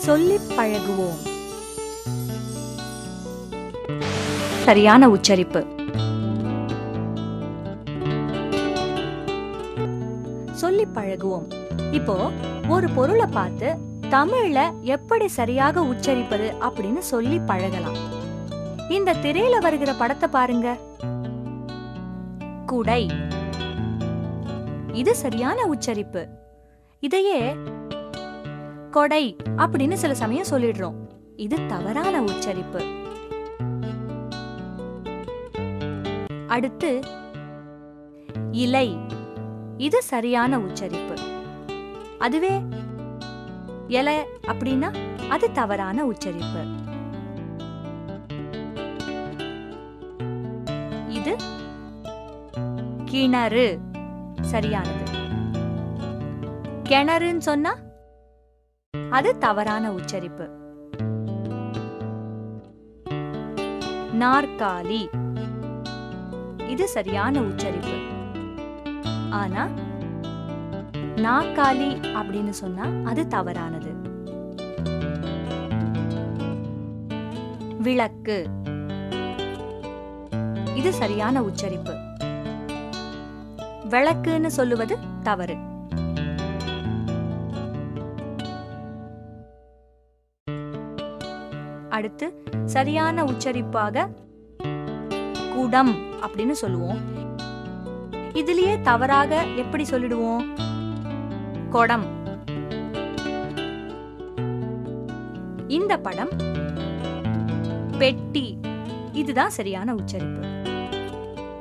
சொல்லிப் பழகுவோம். சரியான உச்சரிப்பு. சொல்லிப் பழகுவோம். இப்போ ஒரு பொருளை பார்த்து தமிழ்ல எப்படி சரியாக உச்சரிப்பது அப்படின்னு சொல்லி பழகலாம். இந்த திரையில வருகிற படத்தை பாருங்க. குடை. இது சரியான உச்சரிப்பு. இதையே கொடை அப்படின்னு சில சமயம் சொல்லிடுறோம். இது தவறான உச்சரிப்பு. அடுத்து இலை. இது சரியான உச்சரிப்பு. அதுவே இலை அப்படின்னா அது தவறான உச்சரிப்பு. இது கிணறு, சரியானது. கிணறுன்னு சொன்னா அது தவறான உச்சரிப்பு. நாற்காலி. இது சரியான உச்சரிப்பு. ஆனா நாற்காலி அப்படின்னு சொன்னா அது தவறானது. விளக்கு. இது சரியான உச்சரிப்பு. விளக்குன்னு சொல்லுவது தவறு. அடுத்து சரியான உச்சரிப்பாக குடம் அப்படின்னு சொல்லுவோம். இதுலயே தவறாக எப்படி சொல்லிடுவோம்? கொடம். இந்த படம் பெட்டி. இதுதான் சரியான உச்சரிப்பு.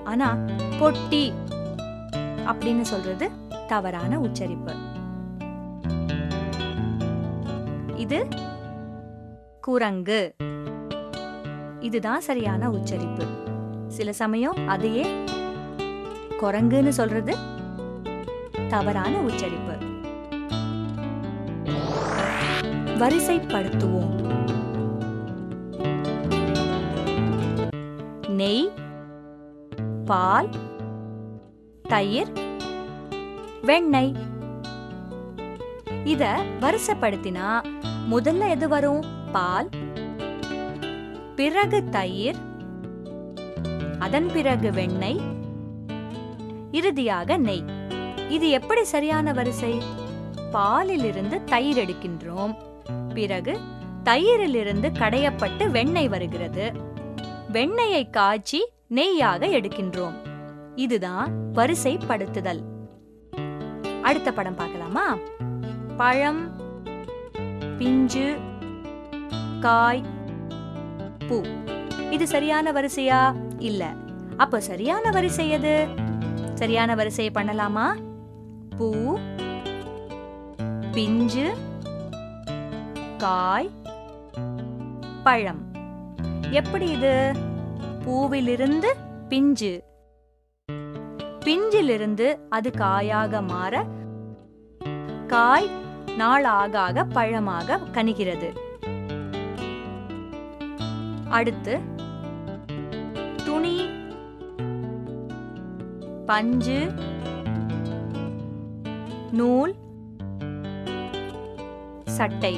ஆனா பொட்டி அப்படின்னு சொல்றது தவறான உச்சரிப்பு. இது குரங்கு. இதுதான் சரியான உச்சரிப்பு. சில சமயம் அதையே குரங்குன்னு சொல்றது தவறான உச்சரிப்பு. வரிசைப்படுத்துவோம். நெய், பால், தயிர், வெண்ணெய். இத வரிசைப்படுத்தினா முதல்ல எது வரும்? பால், பிறகு தயிர், அதன் பிறகு வெண்ணெய், இறுதியாக நெய். இது எப்படி சரியான வரிசை? பாலிலிருந்து தயிர் எடுக்கின்றோம். பிறகு தயிரிலிருந்து கடையப்பட்டு வெண்ணெய் வருகிறது. வெண்ணெயை காய்ச்சி நெய்யாக எடுக்கின்றோம். இதுதான் வரிசைப்படுத்துதல். அடுத்த படம் பார்க்கலாமா? பழம், பிஞ்சு, காய், பூ. இது சரியான வரிசையா? இல்ல. அப்ப சரியான வரிசை எது? சரியான வரிசையை பண்ணலாமா? பூ, பிஞ்சு, காய், பழம். எப்படி இது? பூவிலிருந்து பிஞ்சு, பிஞ்சிலிருந்து அது காயாக மாற, காய் நாளாக பழமாக கனிகிறது. அடுத்து துணி, பஞ்சு, நூல், சட்டை.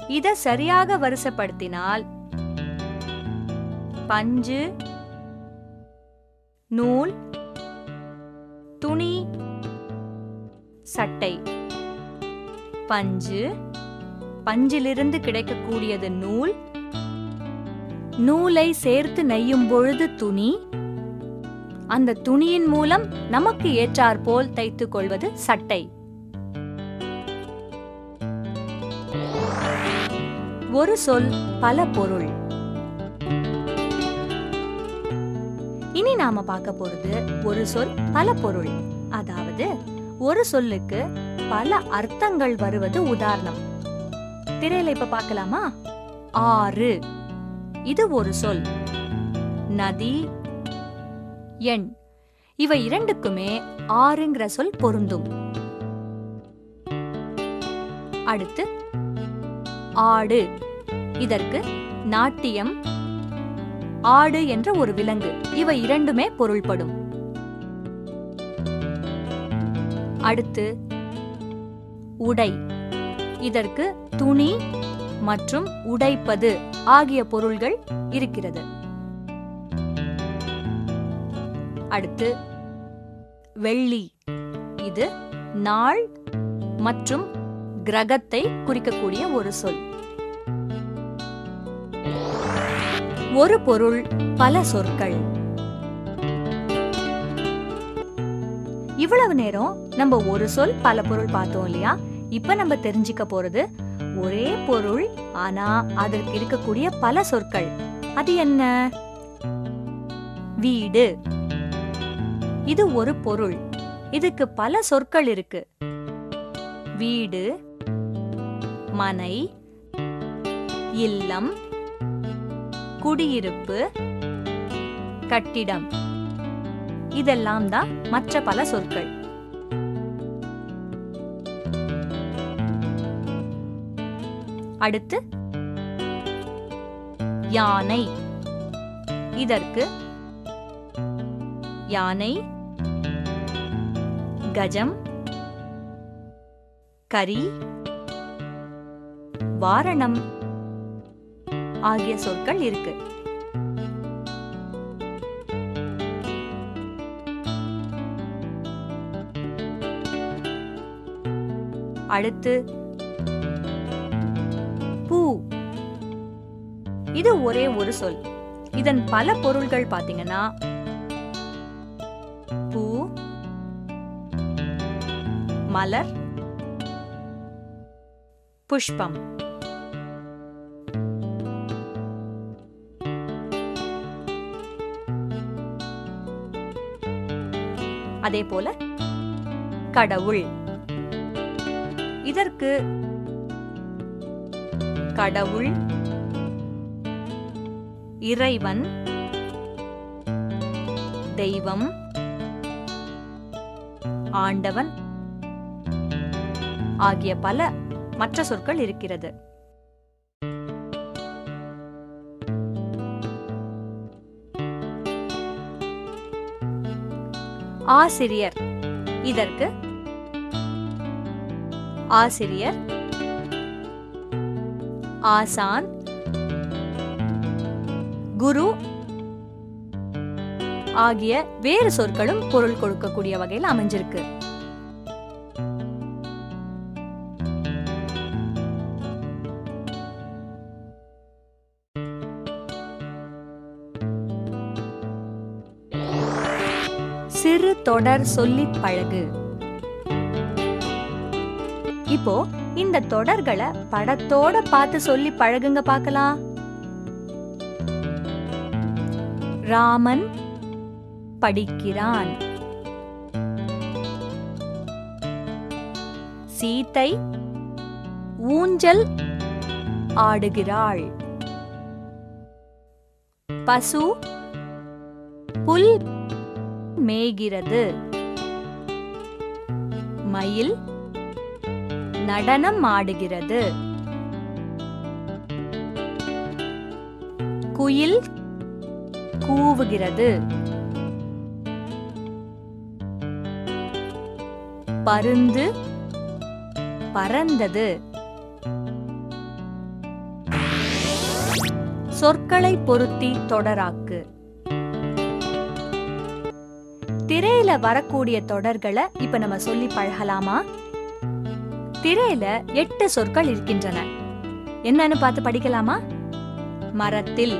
இத சரியாக வரிசைப்படுத்தினால் பஞ்சு, நூல், துணி, சட்டை. பஞ்சு, பஞ்சிலிருந்து கிடைக்கக்கூடியது நூல், நூலை சேர்த்து நெய்யும் பொழுது துணி, அந்த துணியின் மூலம் நமக்கு ஏற்றாற்போல் தைத்துக் கொள்வது சட்டை. ஒரு சொல் பல பொருள். இனி நாம பார்க்க போறது ஒரு சொல் பல பொருள். அதாவது ஒரு சொல்லுக்கு பல அர்த்தங்கள் வருவது உதாரணம். திரையில இப்ப பார்க்கலாமா? ஆறு. இது ஒரு சொல். நதி, எண். இவை இரண்டுக்குமே ஆறுங்கிற சொல் பொருந்தும். அடுத்து ஆடு. இதற்கு நாட்டியம், ஆடு என்ற ஒரு விலங்கு, இவை இரண்டுமே பொருள்படும். அடுத்து உடை. இதற்கு துணி மற்றும் உடைப்பது ஆகிய பொருள்கள் இருக்கிறது. அடுத்து வெள்ளி. இது நாள் மற்றும் கிரகத்தை குறிக்கக்கூடிய ஒரு சொல். ஒரு பொருள் பல சொற்கள். இவ்வளவு நேரம் நம்ம ஒரு சொல் பல பொருள் பார்த்தோம் இல்லையா? இப்ப நம்ம தெரிஞ்சுக்க போறது ஒரே பொருள் ஆனா அதற்கு இருக்கக்கூடிய பல சொற்கள். அது என்ன? வீடு. இது ஒரு பொருள். இதுக்கு பல சொற்கள் இருக்கு. வீடு, மனை, இல்லம், குடியிருப்பு, கட்டிடம். இதெல்லாம் தான் மற்ற பல சொற்கள். அடுத்து யானை. இதற்கு யானை, கஜம், கரி, வாரணம் ஆகிய சொற்கள் இருக்கு. அடுத்து பூ. இது ஒரே ஒரு சொல். இதன் பல பொருள்கள் பாத்தீங்கன்னா பூ, மலர், புஷ்பம். அதே போல கடவுள். இதற்கு கடவுள், இறைவன், தெய்வம், ஆண்டவன் ஆகிய பல மற்ற சொற்கள் இருக்கிறது. ஆசிரியர். இதற்கு ஆசிரியர், ஆசான், குரு ஆகிய வேறு சொற்களும் பொருள் கொடுக்கக்கூடிய வகையில் அமைஞ்சிருக்கு. சிறு தொடர் சொல்லி பழகு. இப்போ இந்த தொடர்களை படத்தோட பார்த்து சொல்லி பழகுங்க பார்க்கலாம். ராமன் படிக்கிறான். சீதை ஊஞ்சல் ஆடுகிறாள். பசு புல் மேய்கிறது. மயில் நடனம் ஆடுகிறது. குயில் கூவுகிறது. பருந்து பறந்தது. சொற்களை பொருத்தி தொடராக்கு. திரையில வரக்கூடிய தொடர்களை இப்ப நம்ம சொல்லி பழகலாமா? திரையில 8 சொற்கள் இருக்கின்றன. என்னன்னு பார்த்து படிக்கலாமா? மரத்தில்,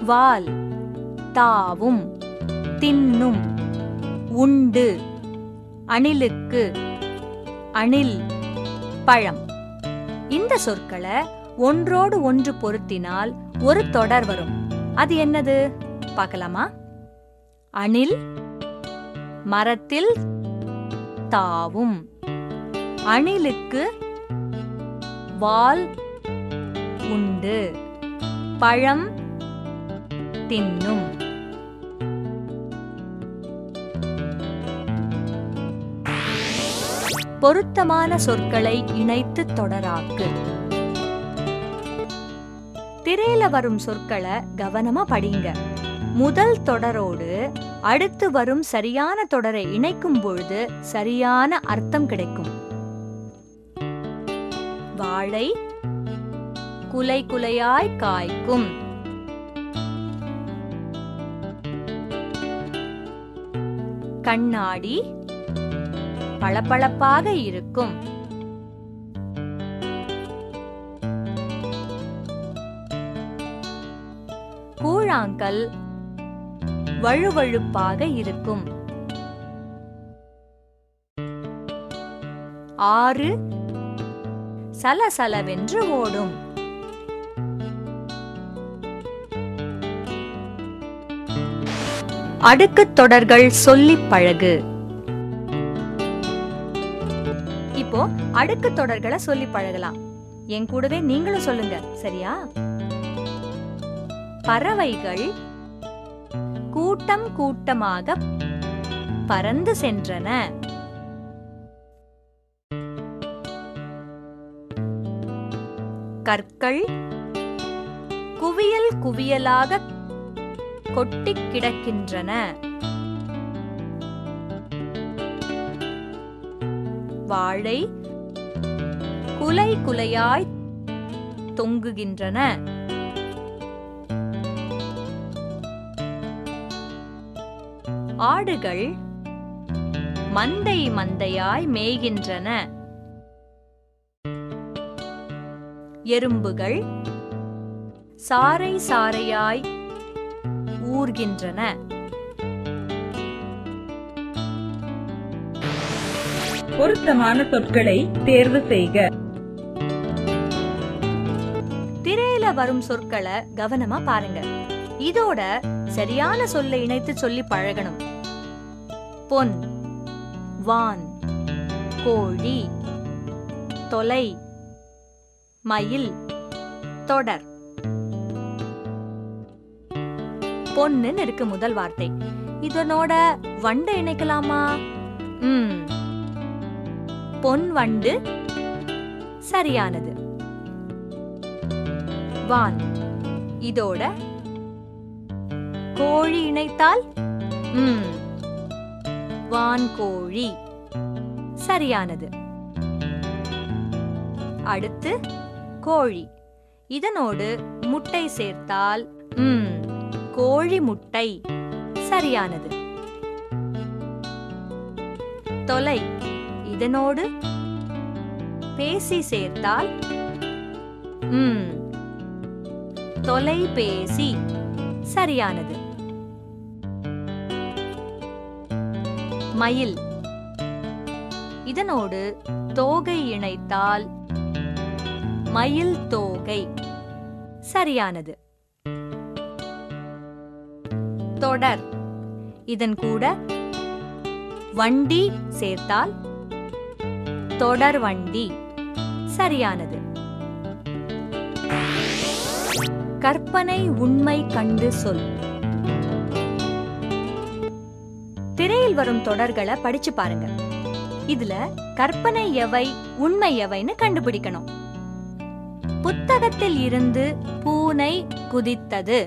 வால், தாவும், தின்னும், உண்டு, அணிலுக்கு, அணில், பழம். இந்த சொற்களை ஒன்றோடு ஒன்று பொருத்தினால் ஒரு தொடர் வரும். அது என்னது பார்க்கலாமா? அணில் மரத்தில் தாவும். அணிலுக்கு வால் உண்டு. பழம் தின்னும். பொருத்தமான சொற்களை இணைத்து தொடராக்கு. திரையில வரும் சொற்களை கவனமா படிங்க. முதல் தொடரோடு அடுத்து வரும் சரியான தொடரை இணைக்கும் பொழுது சரியான அர்த்தம் கிடைக்கும். வாழை குலை குலையாய் காய்க்கும். கண்ணாடி பளபளப்பாக இருக்கும். கூழாங்கல் வழுவழுப்பாக இருக்கும். ஆறு சலசலவென்று ஓடும். அடுக்குத் தொடர்கள் சொல்லிப் பழகு. இப்போ அடுக்குத் தொடர்களை சொல்லி பழகலாம். என் கூடவே நீங்களும் சொல்லுங்க, சரியா? பறவைகள் கூட்டம் கூட்டமாக பறந்து சென்றன. கற்கள் குவியல் குவியலாக கொட்டிக் கிடக்கின்றன. வாழை குலை குலையாய் தொங்குகின்றன. ஆடுகள் மந்தை மந்தையாய் மேய்கின்றன. எறும்புகள் சாறை சாறையாய் ஊர்கின்றன. பொருத்தமான சொற்களை தேர்வு செய்க. திரையில வரும் சொற்களை கவனமா பாருங்க. இதோட சரியான சொல்லை இணைத்து சொல்லி பழகணும். பொன், வான், கோழி, தொலை, மயில், தொடர். பொன்னுன்னு இருக்கு முதல் வார்த்தை. இதனோட வண்டு இணைக்கலாமா? பொன் வண்டு சரியானது. வான், இதோட கோழி இணைத்தால் வான் கோழி சரியானது. அடுத்து கோழி, இதனோடு முட்டை சேர்த்தால் கோழி முட்டை சரியானது. தொலை, இதனோடு பேசி சேர்த்தால் தொலைபேசி சரியானது. மயில், இதனோடு தோகை இணைத்தால் மயில் தோகை சரியானது. தொடர், இதன் கூட வண்டி சேர்த்தால் தொடர் வண்டி சரியானது. கற்பனை உண்மை கண்டு சொல். திரையில் வரும் தொடர்களை படிச்சு பாருங்க. இதுல கற்பனை எவை உண்மை எவைன்னு கண்டுபிடிக்கணும். புத்தகத்தில் இருந்து பூனை குதித்தது.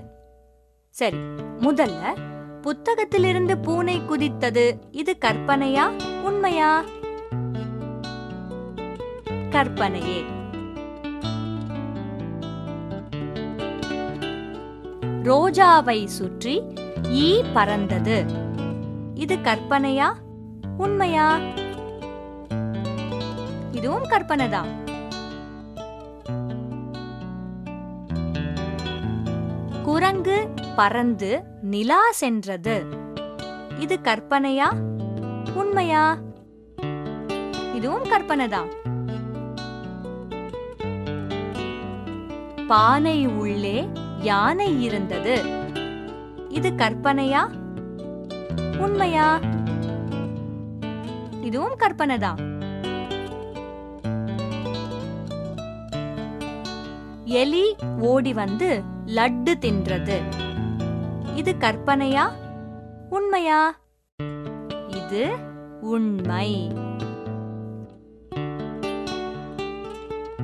சரி, முதல்ல புத்தகத்திலிருந்து பூனை குதித்தது இது கற்பனையா உண்மையா? கற்பனையே. ரோஜாவை சுற்றி ஈ பறந்தது. இது கற்பனையா உண்மையா? இதுவும் கற்பனைதான். குரங்கு பறந்து நிலா சென்றது. இது கற்பனையா உண்மையா? இதுவும் கற்பனைதான். பானை உள்ளே யானை இருந்தது. இது கற்பனையா உண்மையா? இதுவும் கற்பனைதான். எலி ஓடி வந்து லட்டு தின்றது. இது கற்பனையா உண்மையா? இது உண்மை.